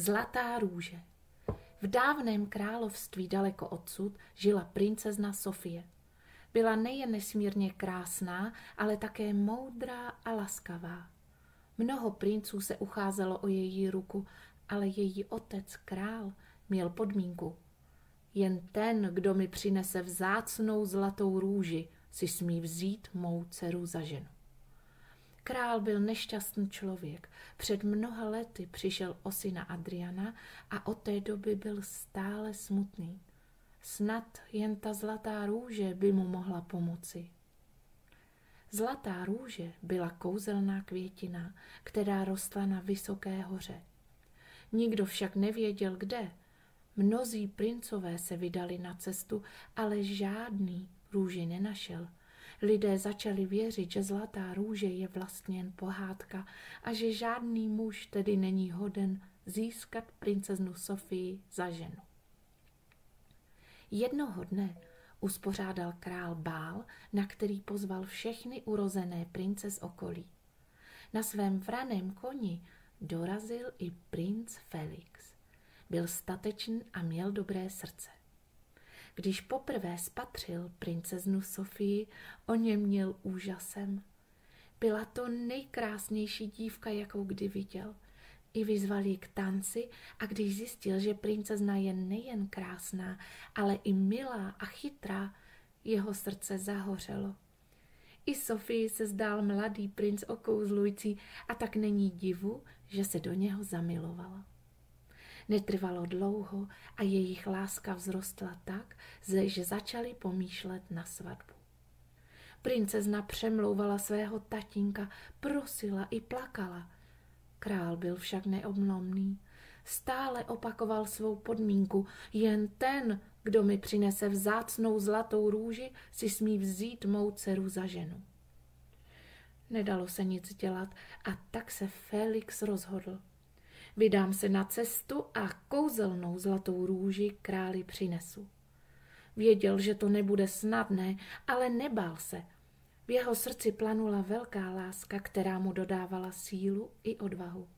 Zlatá růže. V dávném království daleko odsud žila princezna Sofie. Byla nejen nesmírně krásná, ale také moudrá a laskavá. Mnoho princů se ucházelo o její ruku, ale její otec, král, měl podmínku. Jen ten, kdo mi přinese vzácnou zlatou růži, si smí vzít mou dceru za ženu. Král byl nešťastný člověk. Před mnoha lety přišel o syna Adriana a od té doby byl stále smutný. Snad jen ta zlatá růže by mu mohla pomoci. Zlatá růže byla kouzelná květina, která rostla na vysoké hoře. Nikdo však nevěděl, kde. Mnozí princové se vydali na cestu, ale žádný růži nenašel. Lidé začali věřit, že zlatá růže je vlastně jen pohádka a že žádný muž tedy není hoden získat princeznu Sofii za ženu. Jednoho dne uspořádal král bál, na který pozval všechny urozené prince z okolí. Na svém vraném koni dorazil i princ Felix. Byl statečný a měl dobré srdce. Když poprvé spatřil princeznu Sofii, o něm měl úžasem. Byla to nejkrásnější dívka, jakou kdy viděl. I vyzval ji k tanci a když zjistil, že princezna je nejen krásná, ale i milá a chytrá, jeho srdce zahořelo. I Sofii se zdál mladý princ okouzlující a tak není divu, že se do něho zamilovala. Netrvalo dlouho a jejich láska vzrostla tak, že začali pomýšlet na svatbu. Princezna přemlouvala svého tatínka, prosila i plakala. Král byl však neobnomný. Stále opakoval svou podmínku. Jen ten, kdo mi přinese vzácnou zlatou růži, si smí vzít mou dceru za ženu. Nedalo se nic dělat a tak se Felix rozhodl. Vydám se na cestu a kouzelnou zlatou růži králi přinesu. Věděl, že to nebude snadné, ale nebál se. V jeho srdci planula velká láska, která mu dodávala sílu i odvahu.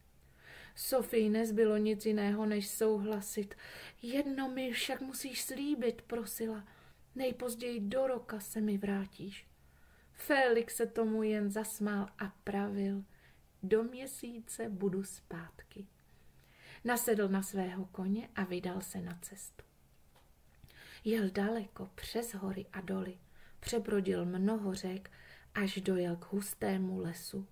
Sofii nezbylo nic jiného, než souhlasit. Jedno mi však musíš slíbit, prosila. Nejpozději do roka se mi vrátíš. Felix se tomu jen zasmál a pravil. Do měsíce budu zpátky. Nasedl na svého koně a vydal se na cestu. Jel daleko přes hory a doly, přebrodil mnoho řek, až dojel k hustému lesu.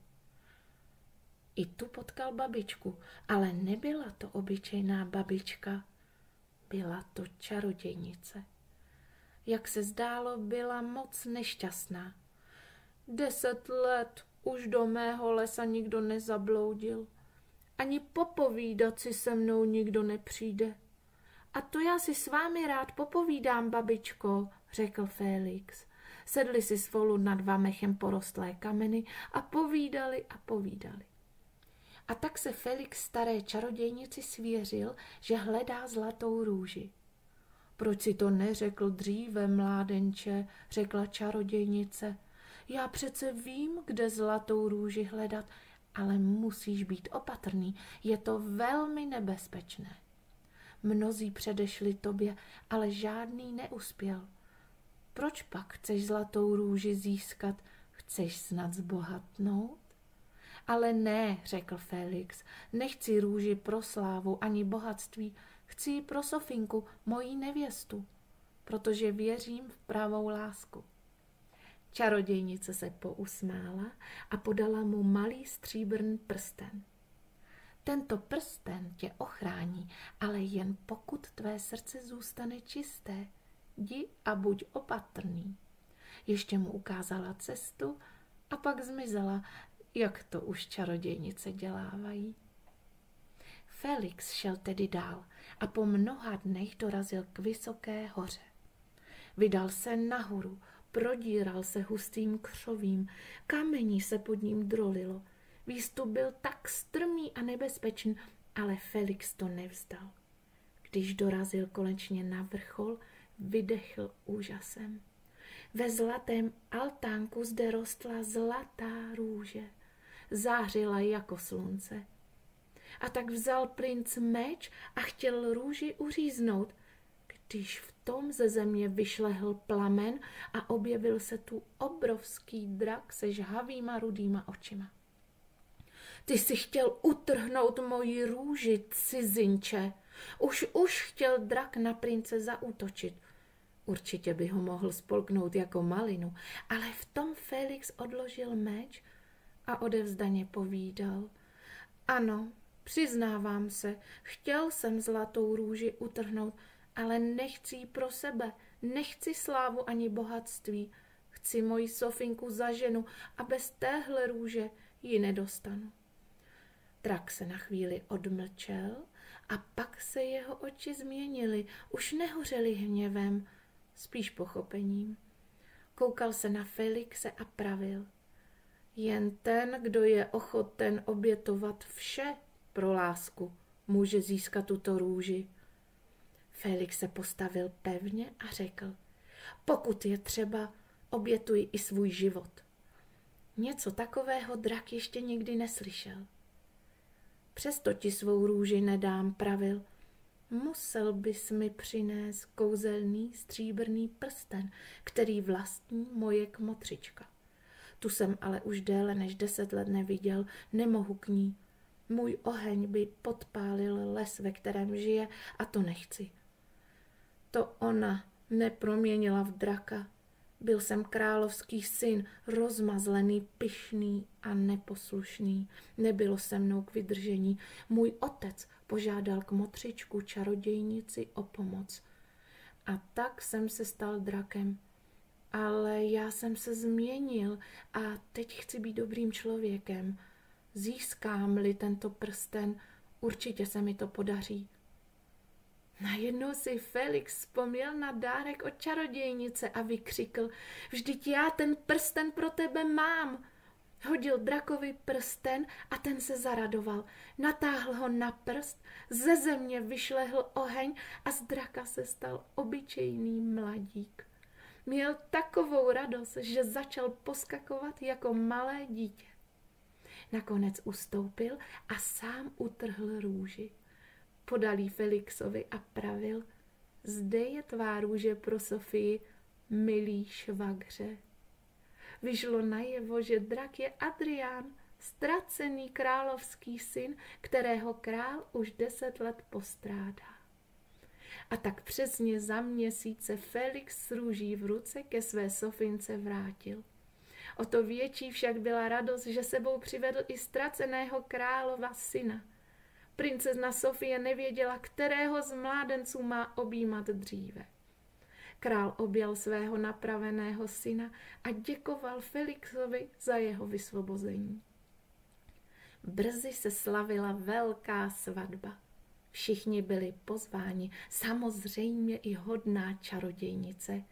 I tu potkal babičku, ale nebyla to obyčejná babička, byla to čarodějnice. Jak se zdálo, byla moc nešťastná. 10 let už do mého lesa nikdo nezabloudil. Ani popovídat si se mnou nikdo nepřijde. A to já si s vámi rád popovídám, babičko, řekl Felix. Sedli si spolu na 2 mechem porostlé kameny a povídali a povídali. A tak se Felix staré čarodějnici svěřil, že hledá zlatou růži. Proč si to neřekl dříve, mládenče, řekla čarodějnice. Já přece vím, kde zlatou růži hledat, ale musíš být opatrný, je to velmi nebezpečné. Mnozí předešli tobě, ale žádný neuspěl. Proč pak chceš zlatou růži získat? Chceš snad zbohatnout? Ale ne, řekl Felix, nechci růži pro slávu ani bohatství, chci ji pro Sofinku, mojí nevěstu, protože věřím v pravou lásku. Čarodějnice se pousmála a podala mu malý stříbrný prsten. Tento prsten tě ochrání, ale jen pokud tvé srdce zůstane čisté. Jdi a buď opatrný. Ještě mu ukázala cestu a pak zmizela, jak to už čarodějnice dělávají. Felix šel tedy dál a po mnoha dnech dorazil k vysoké hoře. Vydal se nahoru, prodíral se hustým křovím, kamení se pod ním drolilo. Výstup byl tak strmý a nebezpečný, ale Felix to nevzdal. Když dorazil konečně na vrchol, vydechl úžasem. Ve zlatém altánku zde rostla zlatá růže. Zářila jako slunce. A tak vzal princ meč a chtěl růži uříznout, když v tom ze země vyšlehl plamen a objevil se tu obrovský drak se žhavýma rudýma očima. Ty jsi chtěl utrhnout moji růži, cizinče. Už chtěl drak na prince zaútočit. Určitě by ho mohl spolknout jako malinu, ale v tom Felix odložil meč a odevzdaně povídal. Ano, přiznávám se, chtěl jsem zlatou růži utrhnout, ale nechci ji pro sebe, nechci slávu ani bohatství. Chci moji Sofinku za ženu a bez téhle růže ji nedostanu. Drak se na chvíli odmlčel a pak se jeho oči změnily, už nehořely hněvem, spíš pochopením. Koukal se na Felixe a pravil. Jen ten, kdo je ochoten obětovat vše pro lásku, může získat tuto růži. Felix se postavil pevně a řekl, pokud je třeba, obětuj i svůj život. Něco takového drak ještě nikdy neslyšel. Přesto ti svou růži nedám, pravil. Musel bys mi přinést kouzelný stříbrný prsten, který vlastní moje kmotřička. Tu jsem ale už déle než 10 let neviděl, nemohu k ní. Můj oheň by podpálil les, ve kterém žije, a to nechci. To ona neproměnila v draka. Byl jsem královský syn, rozmazlený, pyšný a neposlušný. Nebylo se mnou k vydržení. Můj otec požádal kmotřičku čarodějnici o pomoc. A tak jsem se stal drakem. Ale já jsem se změnil a teď chci být dobrým člověkem. Získám-li tento prsten, určitě se mi to podaří. Najednou si Felix vzpomněl na dárek od čarodějnice a vykřikl, vždyť já ten prsten pro tebe mám. Hodil drakovi prsten a ten se zaradoval. Natáhl ho na prst, ze země vyšlehl oheň a z draka se stal obyčejný mladík. Měl takovou radost, že začal poskakovat jako malé dítě. Nakonec ustoupil a sám utrhl růži. Podal jí Felixovi a pravil, zde je tvá růže pro Sofii, milý švagře. Vyšlo najevo, že drak je Adrián, ztracený královský syn, kterého král už 10 let postrádá. A tak přesně za měsíc se Felix s růží v ruce ke své Sofince vrátil. O to větší však byla radost, že sebou přivedl i ztraceného králova syna. Princezna Sofie nevěděla, kterého z mládenců má objímat dříve. Král objal svého napraveného syna a děkoval Felixovi za jeho vysvobození. Brzy se slavila velká svatba. Všichni byli pozváni, samozřejmě i hodná čarodějnice.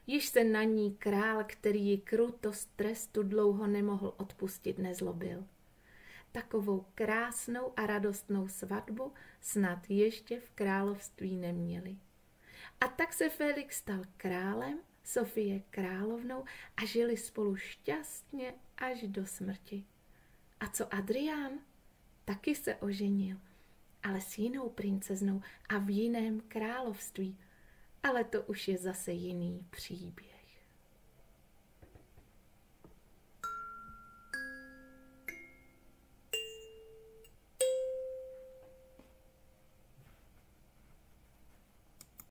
Již se na ní král, který ji krutost trestu dlouho nemohl odpustit, nezlobil. Takovou krásnou a radostnou svatbu snad ještě v království neměli. A tak se Felix stal králem, Sofie královnou a žili spolu šťastně až do smrti. A co Adrián? Taky se oženil, ale s jinou princeznou a v jiném království. Ale to už je zase jiný příběh.